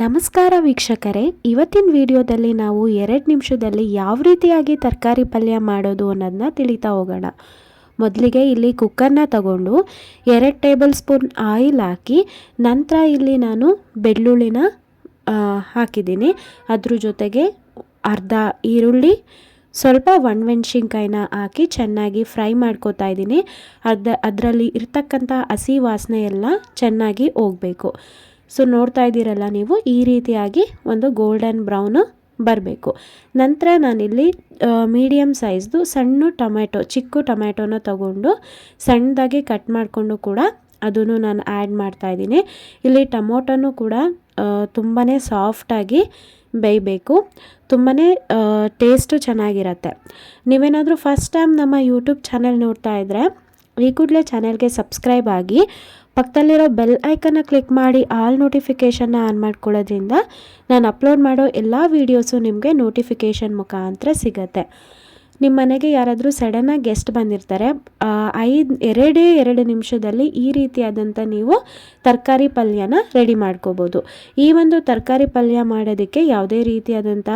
ನಮಸ್ಕಾರ ವೀಕ್ಷಕರೇ, ಇವತ್ತಿನ ವಿಡಿಯೋದಲ್ಲಿ ನಾವು 2 ನಿಮಿಷದಲ್ಲಿ ಯಾವ ರೀತಿಯಾಗಿ ತರಕಾರಿ ಪಲ್ಯ ಮಾಡೋದು ಅನ್ನೋದನ್ನ ತಿಳಿತಾ ಹೋಗೋಣ. ಮೊದಲಿಗೆ ಇಲ್ಲಿ ಕುಕ್ಕರ್ನ ತಗೊಂಡು 2 ಟೇಬಲ್ ಸ್ಪೂನ್ ಆಯಿಲ್ ಹಾಕಿ, ನಂತರ ಇಲ್ಲಿ ನಾನು ಬೆಳ್ಳುಳ್ಳಿನ ಹಾಕಿದ್ದೀನಿ. ಅದ್ರ ಜೊತೆಗೆ ಅರ್ಧ ಈರುಳ್ಳಿ, ಸ್ವಲ್ಪ ಒಣಮೆಣಸಿನ್ಕಾಯಿನ ಹಾಕಿ ಚೆನ್ನಾಗಿ ಫ್ರೈ ಮಾಡ್ಕೋತಾ ಇದ್ದೀನಿ. ಅದರಲ್ಲಿ ಇರ್ತಕ್ಕಂಥ ಹಸಿ ವಾಸನೆ ಎಲ್ಲ ಚೆನ್ನಾಗಿ ಹೋಗಬೇಕು. ಸೊ ನೋಡ್ತಾ ಇದ್ದೀರಲ್ಲ ನೀವು, ಈ ರೀತಿಯಾಗಿ ಒಂದು ಗೋಲ್ಡನ್ ಬ್ರೌನು ಬರಬೇಕು. ನಂತರ ನಾನಿಲ್ಲಿ ಮೀಡಿಯಮ್ ಸೈಜ್ದು ಸಣ್ಣ ಟೊಮೆಟೊ, ಚಿಕ್ಕ ಟೊಮೆಟೊನ ತಗೊಂಡು ಸಣ್ಣದಾಗಿ ಕಟ್ ಮಾಡಿಕೊಂಡು ಕೂಡ ಅದನ್ನು ನಾನು ಆ್ಯಡ್ ಮಾಡ್ತಾಯಿದ್ದೀನಿ. ಇಲ್ಲಿ ಟೊಮೊಟೊನೂ ಕೂಡ ತುಂಬಾ ಸಾಫ್ಟಾಗಿ ಬೇಯಬೇಕು, ತುಂಬಾ ಟೇಸ್ಟು ಚೆನ್ನಾಗಿರತ್ತೆ. ನೀವೇನಾದರೂ ಫಸ್ಟ್ ಟೈಮ್ ನಮ್ಮ ಯೂಟ್ಯೂಬ್ ಚಾನೆಲ್ ನೋಡ್ತಾ ಇದ್ದರೆ ಈ ಕೂಡಲೇ ಚಾನೆಲ್ಗೆ ಸಬ್ಸ್ಕ್ರೈಬ್ ಆಗಿ, ಪಕ್ಕದಲ್ಲಿರೋ ಬೆಲ್ ಐಕನ್ನ ಕ್ಲಿಕ್ ಮಾಡಿ ಆಲ್ ನೋಟಿಫಿಕೇಷನ್ನ ಆನ್ ಮಾಡ್ಕೊಳ್ಳೋದ್ರಿಂದ ನಾನು ಅಪ್ಲೋಡ್ ಮಾಡೋ ಎಲ್ಲ ವೀಡಿಯೋಸು ನಿಮಗೆ ನೋಟಿಫಿಕೇಷನ್ ಮುಖಾಂತರ ಸಿಗುತ್ತೆ. ನಿಮ್ಮ ಮನೆಗೆ ಯಾರಾದರೂ ಸಡನ್ನಾಗಿ ಗೆಸ್ಟ್ ಬಂದಿರ್ತಾರೆ, 2 ನಿಮಿಷದಲ್ಲಿ ಈ ರೀತಿಯಾದಂಥ ನೀವು ತರಕಾರಿ ಪಲ್ಯನ ರೆಡಿ ಮಾಡ್ಕೋಬೋದು. ಈ ಒಂದು ತರಕಾರಿ ಪಲ್ಯ ಮಾಡೋದಕ್ಕೆ ಯಾವುದೇ ರೀತಿಯಾದಂಥ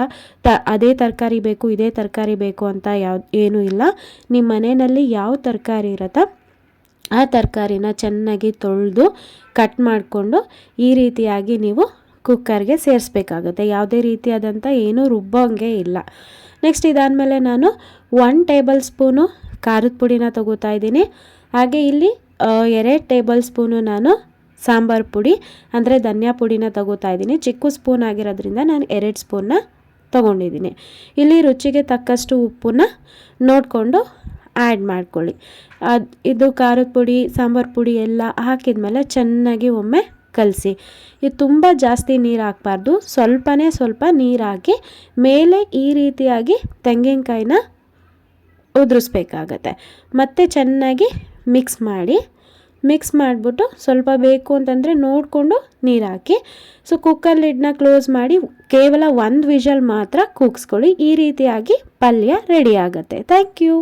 ಅದೇ ತರಕಾರಿ ಬೇಕು, ಇದೇ ತರಕಾರಿ ಬೇಕು ಅಂತ ಏನೂ ಇಲ್ಲ. ನಿಮ್ಮ ಮನೆಯಲ್ಲಿ ಯಾವ ತರಕಾರಿ ಇರುತ್ತೋ ಆ ತರಕಾರಿನ ಚೆನ್ನಾಗಿ ತೊಳೆದು ಕಟ್ ಮಾಡಿಕೊಂಡು ಈ ರೀತಿಯಾಗಿ ನೀವು ಕುಕ್ಕರ್ಗೆ ಸೇರಿಸ್ಬೇಕಾಗುತ್ತೆ. ಯಾವುದೇ ರೀತಿಯಾದಂಥ ಏನೂ ರುಬ್ಬೋಂಗೆ ಇಲ್ಲ. ನೆಕ್ಸ್ಟ್ ಇದಾದಮೇಲೆ ನಾನು 1 ಟೇಬಲ್ ಸ್ಪೂನು ಖಾರದ ಪುಡಿನ ತಗೋತಾ ಇದ್ದೀನಿ. ಹಾಗೆ ಇಲ್ಲಿ 2 ಟೇಬಲ್ ಸ್ಪೂನು ನಾನು ಸಾಂಬಾರು ಪುಡಿ ಅಂದರೆ ಧನಿಯಾ ಪುಡಿನ ತಗೋತಾ ಇದ್ದೀನಿ. ಚಿಕ್ಕ ಸ್ಪೂನ್ ಆಗಿರೋದ್ರಿಂದ ನಾನು 2 ಸ್ಪೂನ್ನ ತೊಗೊಂಡಿದ್ದೀನಿ. ಇಲ್ಲಿ ರುಚಿಗೆ ತಕ್ಕಷ್ಟು ಉಪ್ಪನ್ನ ನೋಡಿಕೊಂಡು ಆ್ಯಡ್ ಮಾಡ್ಕೊಳ್ಳಿ. ಇದು ಖಾರದ ಪುಡಿ, ಸಾಂಬಾರು ಪುಡಿ ಎಲ್ಲ ಹಾಕಿದ್ಮೇಲೆ ಚೆನ್ನಾಗಿ ಒಮ್ಮೆ ಕಲಸಿ. ಇದು ತುಂಬ ಜಾಸ್ತಿ ನೀರು ಹಾಕಬಾರ್ದು, ಸ್ವಲ್ಪ ನೀರು ಹಾಕಿ ಮೇಲೆ ಈ ರೀತಿಯಾಗಿ ತೆಂಗಿನಕಾಯಿನ ಉದುರಿಸ್ಬೇಕಾಗತ್ತೆ. ಮತ್ತು ಚೆನ್ನಾಗಿ ಮಿಕ್ಸ್ ಮಾಡಿಬಿಟ್ಟು ಸ್ವಲ್ಪ ಬೇಕು ಅಂತಂದರೆ ನೋಡಿಕೊಂಡು ನೀರು ಹಾಕಿ. ಸೊ ಕುಕ್ಕರ್ ಲಿಡ್ನ ಕ್ಲೋಸ್ ಮಾಡಿ ಕೇವಲ 1 ವಿಷಲ್ ಮಾತ್ರ ಕೂಗಿಸ್ಕೊಳ್ಳಿ. ಈ ರೀತಿಯಾಗಿ ಪಲ್ಯ ರೆಡಿ ಆಗುತ್ತೆ. Thank you.